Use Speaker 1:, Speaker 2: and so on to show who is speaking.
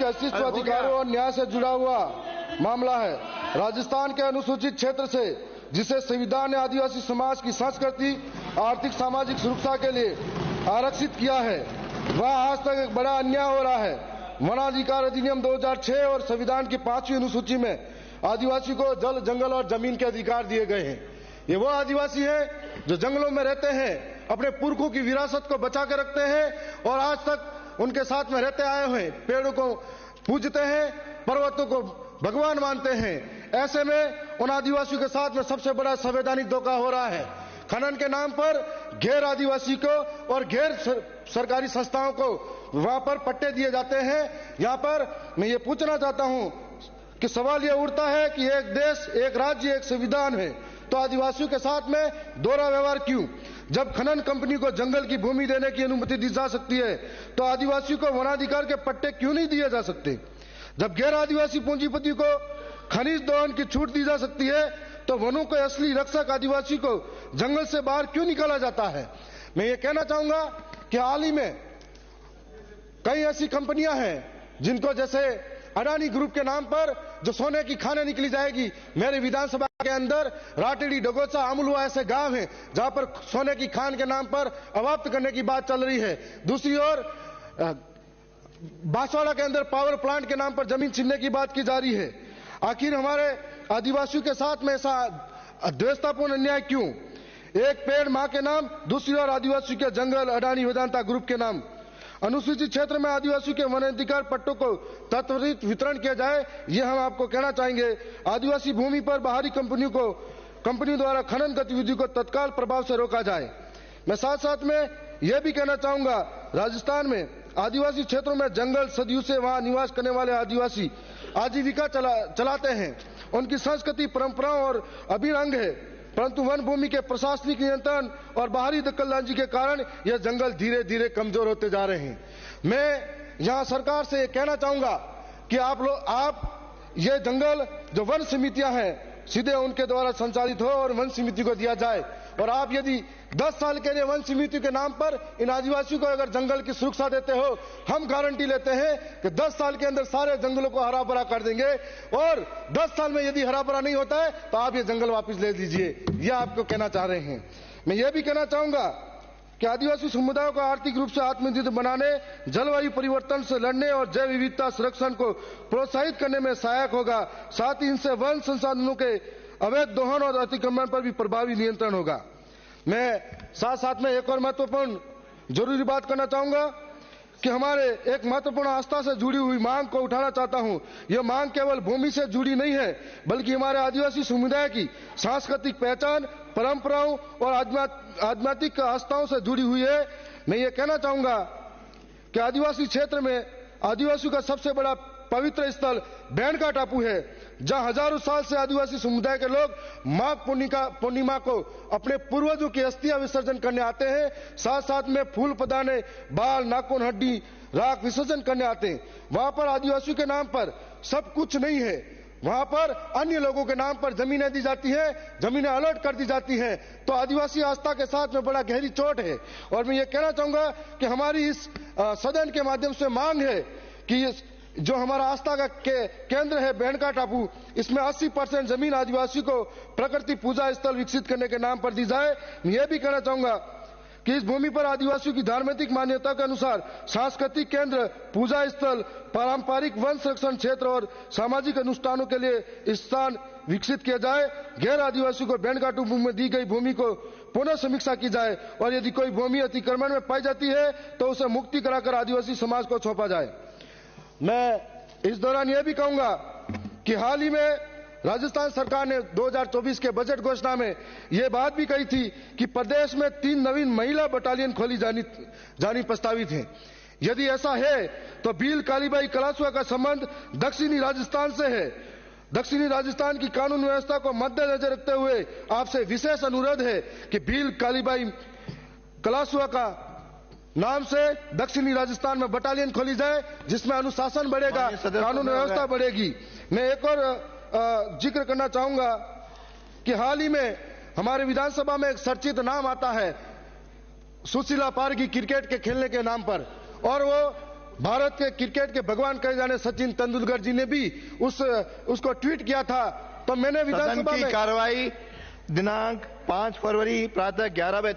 Speaker 1: के अस्तित्व, अधिकारों और न्याय से जुड़ा हुआ मामला है। राजस्थान के अनुसूचित क्षेत्र से जिसे संविधान ने आदिवासी समाज की संस्कृति, आर्थिक सामाजिक सुरक्षा के लिए आरक्षित किया है, वह आज तक एक बड़ा अन्याय हो रहा है। वनाधिकार अधिनियम 2006 और संविधान की 5वीं अनुसूची में आदिवासी को जल, जंगल और जमीन के अधिकार दिए गए हैं। ये वो आदिवासी हैं जो जंगलों में रहते हैं, अपने पुरखों की विरासत को बचा के रखते हैं और आज तक उनके साथ में रहते आए हुए, पेड़ों को पूजते हैं, पर्वतों को भगवान मानते हैं। ऐसे में उन आदिवासियों के साथ में सबसे बड़ा संवैधानिक धोखा हो रहा है। खनन के नाम पर गैर आदिवासी को और गैर सरकारी संस्थाओं को वहां पर पट्टे दिए जाते हैं। यहाँ पर मैं ये पूछना चाहता हूं कि सवाल ये उठता है कि एक देश, एक राज्य, एक संविधान है, तो आदिवासियों के साथ में दोहरा व्यवहार क्यों? जब खनन कंपनी को जंगल की भूमि देने की अनुमति दी जा सकती है, तो आदिवासियों को वनाधिकार के पट्टे क्यों नहीं दिए जा सकते? जब गैर आदिवासी पूंजीपति को खनिज दोहन की छूट दी जा सकती है, तो वनों के असली रक्षक आदिवासी को जंगल से बाहर क्यों निकाला जाता है? मैं ये कहना चाहूंगा कि हाल ही में कई ऐसी कंपनियां हैं जिनको, जैसे अडानी ग्रुप के नाम पर जो सोने की खाने निकली जाएगी, मेरे विधानसभा के अंदर राटेड़ी, डगोचा, अमलुआ ऐसे गांव हैं जहां पर सोने की खान के नाम पर अवाप्त करने की बात चल रही है। दूसरी ओर बांसवाड़ा के अंदर पावर प्लांट के नाम पर जमीन छीनने की बात की जा रही है। आखिर हमारे आदिवासियों के साथ में ऐसा द्वेषतापूर्ण अन्याय क्यों? एक पेड़ मां के नाम, दूसरी ओर आदिवासियों के जंगल अडानी वेदांता ग्रुप के नाम। अनुसूचित क्षेत्र में आदिवासियों के वनाधिकार पट्टों को त्वरित वितरण किया जाए, ये हम आपको कहना चाहेंगे। आदिवासी भूमि पर बाहरी कंपनियों द्वारा खनन गतिविधि को तत्काल प्रभाव से रोका जाए। मैं साथ साथ में यह भी कहना चाहूंगा, राजस्थान में आदिवासी क्षेत्रों में जंगल सदियों से वहां निवास करने वाले आदिवासी आजीविका चलाते हैं। उनकी संस्कृति, परंपराओं और अभिरंग है, परंतु वन भूमि के प्रशासनिक नियंत्रण और बाहरी दखलंदाजी के कारण यह जंगल धीरे धीरे कमजोर होते जा रहे हैं। मैं यहां सरकार से कहना चाहूंगा कि आप ये जंगल जो वन समितियां हैं सीधे उनके द्वारा संचालित हो और वन समिति को दिया जाए। और आप यदि 10 साल के लिए वन समिति के नाम पर इन आदिवासियों को अगर जंगल की सुरक्षा देते हो, हम गारंटी लेते हैं कि 10 साल के अंदर सारे जंगलों को हरा भरा कर देंगे। और 10 साल में यदि हरा भरा नहीं होता है तो आप ये जंगल वापस ले लीजिए, यह आपको कहना चाह रहे हैं। मैं ये भी कहना चाहूंगा कि आदिवासी समुदायों को आर्थिक रूप से आत्मनिर्भर बनाने, जलवायु परिवर्तन से लड़ने और जैव विविधता संरक्षण को प्रोत्साहित करने में सहायक होगा। साथ ही इनसे वन संसाधनों के अवैध दोहन और अतिक्रमण पर भी प्रभावी नियंत्रण होगा। मैं साथ साथ में एक और महत्वपूर्ण जरूरी बात करना चाहूंगा कि हमारे एक महत्वपूर्ण आस्था से जुड़ी हुई मांग को उठाना चाहता हूं। यह मांग केवल भूमि से जुड़ी नहीं है, बल्कि हमारे आदिवासी समुदाय की सांस्कृतिक पहचान, परंपराओं और आध्यात्मिक आस्थाओं से जुड़ी हुई है। मैं ये कहना चाहूंगा कि आदिवासी क्षेत्र में आदिवासियों का सबसे बड़ा पवित्र स्थल बैंड का टापू है, जहां हजारों साल से आदिवासी समुदाय के लोग माघ पूर्णिमा को अपने पूर्वजों की अस्थियां विसर्जन करने आते हैं। साथ साथ में फूल पदाने, बाल, नाखून, हड्डी, राख विसर्जन करने आते हैं। वहां पर आदिवासियों के नाम पर सब कुछ नहीं है, वहां पर अन्य लोगों के नाम पर जमीनें दी जाती हैं, जमीनें अलॉट कर दी जाती हैं। तो आदिवासी आस्था के साथ में बड़ा गहरी चोट है। और मैं ये कहना चाहूंगा कि हमारी इस सदन के माध्यम से मांग है कि जो हमारा आस्था का केंद्र है बैंड का टापू, इसमें 80% जमीन आदिवासी को प्रकृति पूजा स्थल विकसित करने के नाम पर दी जाए। मैं यह भी कहना चाहूंगा कि इस भूमि पर आदिवासियों की धार्मिक मान्यता के अनुसार सांस्कृतिक केंद्र, पूजा स्थल, पारंपरिक वन संरक्षण क्षेत्र और सामाजिक अनुष्ठानों के लिए स्थान विकसित किया जाए। गैर आदिवासियों को बैंड का टापू में दी गई भूमि को पुनः समीक्षा की जाए और यदि कोई भूमि अतिक्रमण में पाई जाती है तो उसे मुक्ति कराकर आदिवासी समाज को सौंपा जाए। मैं इस दौरान यह भी कहूंगा कि हाल ही में राजस्थान सरकार ने 2024 के बजट घोषणा में यह बात भी कही थी कि प्रदेश में 3 नवीन महिला बटालियन खोली जानी प्रस्तावित है। यदि ऐसा है तो भील, कालीबाई, कलासुआ का संबंध दक्षिणी राजस्थान से है। दक्षिणी राजस्थान की कानून व्यवस्था को मद्देनजर रखते हुए आपसे विशेष अनुरोध है कि भील, कालीबाई, कलासुआ का नाम से दक्षिणी राजस्थान में बटालियन खोली जाए, जिसमें अनुशासन बढ़ेगा, कानून व्यवस्था बढ़ेगी। मैं एक और जिक्र करना चाहूंगा कि हाल ही में हमारे विधानसभा में एक चर्चित नाम आता है सुशीला पारगी क्रिकेट के खेलने के नाम पर, और वो भारत के क्रिकेट के भगवान कहे जाने सचिन तेंदुलकर जी ने भी उसको ट्वीट किया था। तो मैंने
Speaker 2: सदन की कार्रवाई दिनांक 5 फरवरी प्रातः 11 बजे